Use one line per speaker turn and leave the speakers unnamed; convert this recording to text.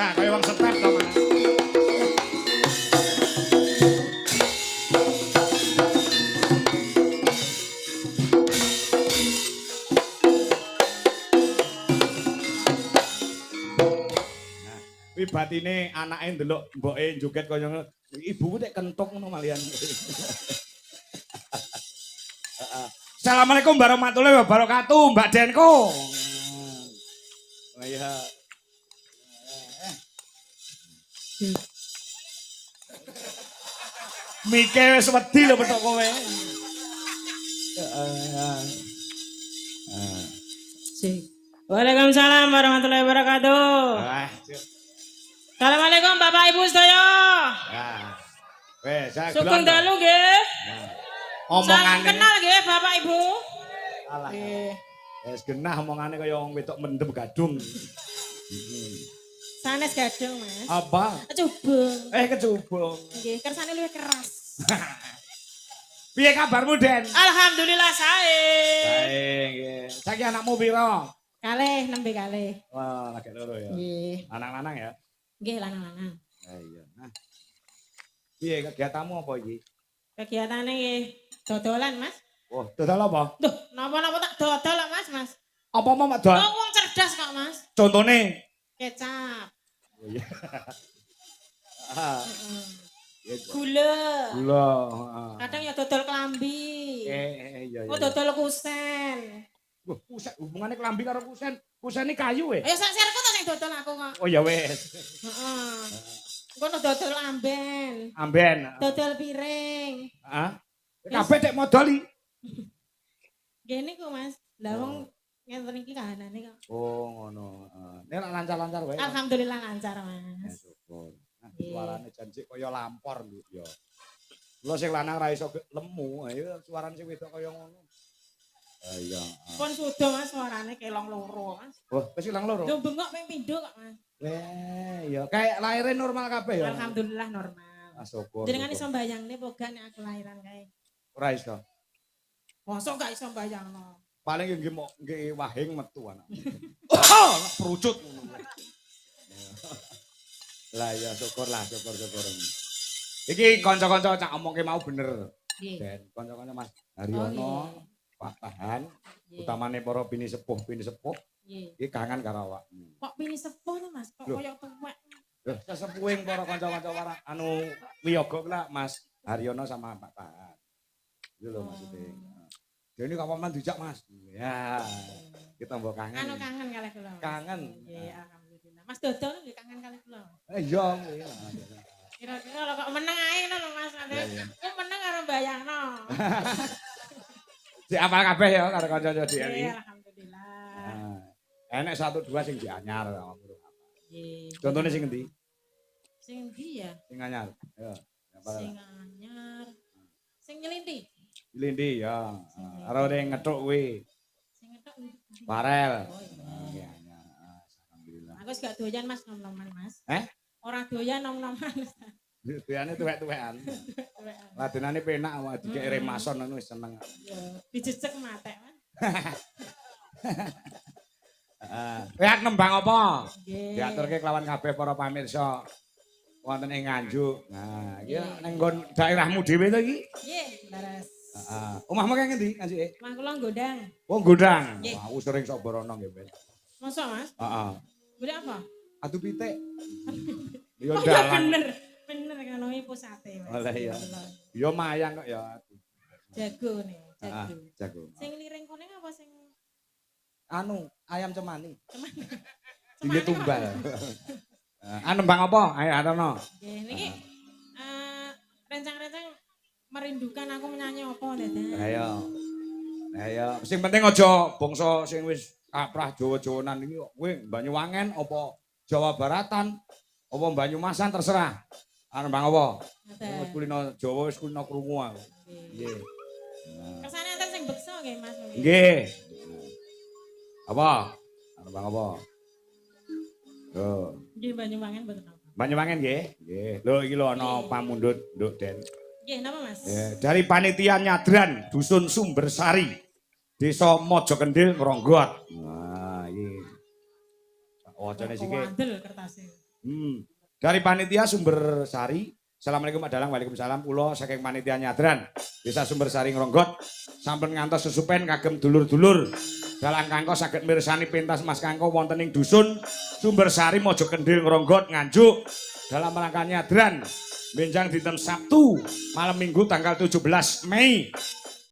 Nah, kaya wong step to, Mas. Kuwi batine anake ndelok mboke joget kaya ngono. Ibuku nek kentuk ngono malian. Assalamualaikum warahmatullahi wabarakatuh, Mbak Denko. Oh iya. Mike wis wedi lho petok kowe.
Waalaikumsalam warahmatullahi wabarakatuh. Assalamualaikum Bapak Ibu sedaya.
Wes, saya
Sugeng dalu nggih.
Omongane
kenal nggih Bapak Ibu.
Alah. Wes genah omongane kaya wong wedok mendem gadung.
Sanes gadung, Mas.
Apa?
Kecubung.
Kecubung.
Nggih, kersane luwih keras.
Piye kabarmu, Den?
Alhamdulillah sae.
Sae nggih. Saiki anakmu pira?
Kalih nembe kalih.
Wah, lagi loro ya.
Nggih.
Lanang-lanang ya?
Nggih, lanang-lanang.
Iya. Nah. Piye kegiatanmu apa iki?
Kegiatane nggih dodolan, Mas.
Wah, dodol apa?
Duh, napa-napa tak dodol kok, Mas.
Apa-apa mak dodol?
Wong cerdas kok, Mas.
Contone?
Kecap.
Oh iya.
Gula.
Gula,
Kadang ya dodol klambi.
Iya.
Oh, dodol kusen.
Wah, kusen hubungane klambi karo kusen. Kusen iki kayu
Ya sak serku to sing dodol aku kok.
Oh ya wes.
Heeh. Ngono dodol amben.
Amben.
Dodol piring.
Heeh. Kabeh tek modali.
Gini kok, Mas. Lah wong ngenten iki kahanane kok.
Oh, ngono. Nek lancar-lancar wae.
Alhamdulillah lancar, Mas.
Syukur. Suarane janji kaya lampor lho ya. Lho sing lanang ra iso lemu, ayo suarane sing wedok kaya ngono. Iya.
Pun sudo Mas suarane kelong loro, Mas.
Wah, wis ilang loro.
Lho bengok ping pindho kok, Mas.
Iya, kayak lahirnya normal kabeh ya.
Alhamdulillah normal.
Syukur.
Jenengan iso mbayangne apa gak nek aku lahiran kae?
Ora iso.
Mosok gak iso mbayangno.
Paling nggih mau nggih wahing metu anak. Oh, perucut ngono. Lah ya syukur. Iki kanca-kanca cak omongke mau bener.
Nggih.
Den, kanca-kanca Mas Haryono, Pak Tahan, utamane para bini sepuh.
Nggih.
Iki kangen karo awakmu.
Kok pini sepuh to, Mas? Kok koyo tuwek.
Lho, sesepuhing para kanca-kanca warang anu wiyaga lah Mas Haryono sama Pak Tahan. Itu lho maksudnya. Jadi kapan dijak Mas? Ya, kita mbok kangen.
Anu kangen kalih kula.
Kangen.
Nggih, alhamdulillah. Mas dodol nggih kangen kalih kula.
Iya.
Kira-kira lho kok meneng ae ngono Mas. Aku meneng karo mbayangno.
Di apa kabeh ya karo kanca-kanca DLI.
Nggih, alhamdulillah.
Enek 1 2 sing dianyar ngono.
Nggih.
Contone sing endi?
Sing ndi ya?
Sing anyar. Ya.
Sing anyar. Sing nyelinti.
Lindi ya. Karo ning ngethuk kuwi.
Sing ngethuk.
Parel.
Oh
Nggih
iya.
anyar. Alhamdulillah.
Aku gak doyan Mas nom-noman Mas.
Ora
doyan nom-noman.
Doyane tuwek-tuwekan. Ladenane penak awak dikek remason ngono wis seneng.
Ya, dijejek matek Mas.
Heeh. Nembang apa?
Nggih.
Diaturke kelawan kabeh para pamirsa wonten ing Nganjuk. Nah, iki ning nggon daerahmu dhewe to iki?
Nggih, laras.
Heeh. Omahmu kene ngendi Nganjuke?
Mah kula nggodang.
Oh, Gondang.
Nggih.
Wah, aku sering sok borono nggih, Ben.
Mosok Mas?
Heeh.
Golek apa?
Adu pitik. Ya
Oh ya
dalan.
bener. Bener kalau pusate Mas.
Oleh ya. Ya mayang kok ya.
Jago nih, jago.
Jago.
Sing liring kuning apa sing
Anu, ayam cemani.
cemani?
Ini tumbal. Nembang apa? Ayo atono.
Nggih, niki rencang-rencang merindukan aku menyanyi apa Dadan?
Ayo. Sing penting aja bangsa sing wis kaprah Jawa-Jawanan iki kowe Banyuwangen apa Jawa Baratan apa Banyumasan terserah. Nembang apa? Wis kulino Jawa wis kulino krungu aku. Nggih.
Kersane enten sing beksa nggih Mas.
Nggih. Apa? Nembang apa? Yo.
Nggih Banyuwangen mboten apa.
Banyuwangen nggih. Nggih. Lho iki lho ana pamundhut Nduk Den.
Nggih, napa Mas?
Dari panitia Nyadran Dusun Sumbersari Desa Mojokendil Ngronggot. Nah, iki. Wacane siki.
Wandel kertasé.
Dari panitia Sumber Sari. Assalamualaikum Adalang, waalaikumsalam. Kula saking panitia Nyadran, Desa Sumber Sari Ngronggot. Sampun ngantos sesupen kagem dulur-dulur. Dalang Kangko saged mirsani pentas Mas Kangko wonten ing dusun Sumber Sari Mojo Kendil Ngronggot Nganjuk. Dalam rangka Nyadran benjang dinten Sabtu malam Minggu tanggal 17 Mei